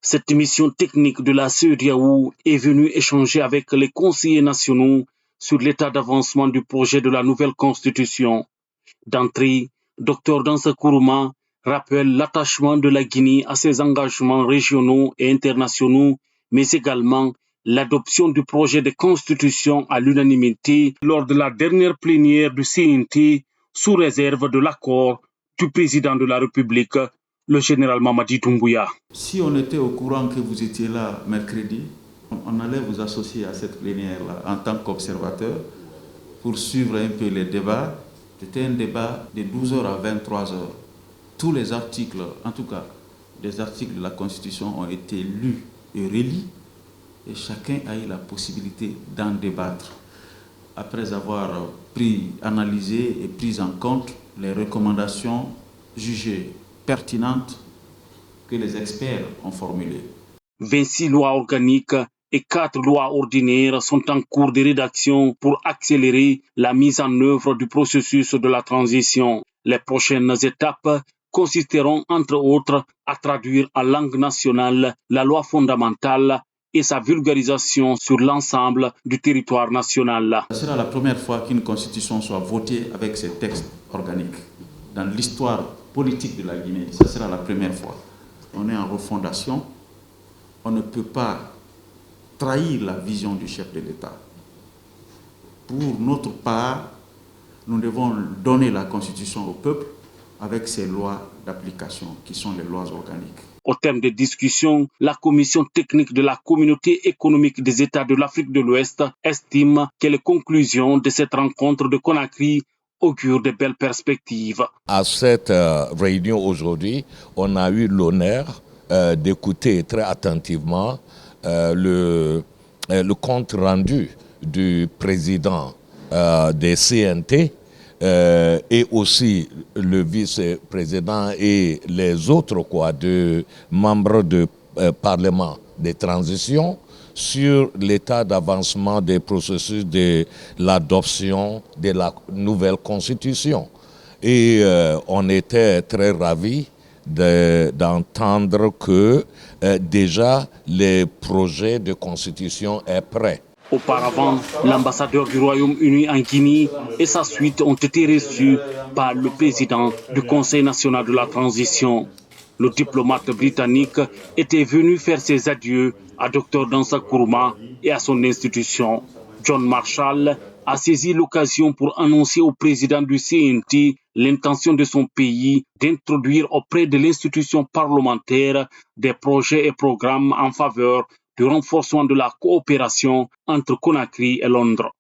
Cette mission technique de la CEDEAO est venue échanger avec les conseillers nationaux sur l'état d'avancement du projet de la nouvelle constitution. D'entrée, Dr Dansa Kourouma rappelle l'attachement de la Guinée à ses engagements régionaux et internationaux, mais également l'adoption du projet de constitution à l'unanimité lors de la dernière plénière du CNT sous réserve de l'accord du président de la République, le général Mamadi Doumbouya. Si on était au courant que vous étiez là mercredi, on allait vous associer à cette plénière-là en tant qu'observateur pour suivre un peu les débats. C'était un débat de 12h à 23h. Tous les articles, en tout cas, les articles de la Constitution ont été lus et relits et chacun a eu la possibilité d'en débattre après avoir analysé et pris en compte les recommandations jugées pertinentes que les experts ont formulées. 26 lois organiques et 4 lois ordinaires sont en cours de rédaction pour accélérer la mise en œuvre du processus de la transition. Les prochaines étapes consisteront entre autres à traduire en langue nationale la loi fondamentale et sa vulgarisation sur l'ensemble du territoire national. Ce sera la première fois qu'une constitution soit votée avec ces textes organiques. Dans l'histoire politique de la Guinée, ce sera la première fois. On est en refondation, on ne peut pas trahir la vision du chef de l'État. Pour notre part, nous devons donner la constitution au peuple avec ces lois d'application qui sont les lois organiques. Au terme des discussions, la commission technique de la communauté économique des États de l'Afrique de l'Ouest estime que les conclusions de cette rencontre de Conakry augurent de belles perspectives. À cette réunion aujourd'hui, on a eu l'honneur d'écouter très attentivement le compte rendu du président des CNT et aussi le vice-président et les autres membres du Parlement des transitions sur l'état d'avancement des processus de l'adoption de la nouvelle constitution. Et on était très ravis d'entendre que déjà le projet de constitution est prêt. Auparavant, l'ambassadeur du Royaume-Uni en Guinée et sa suite ont été reçus par le président du Conseil national de la transition. Le diplomate britannique était venu faire ses adieux à Dr Dansa Kourouma et à son institution. John Marshall a saisi l'occasion pour annoncer au président du CNT l'intention de son pays d'introduire auprès de l'institution parlementaire des projets et programmes en faveur du renforcement de la coopération entre Conakry et Londres.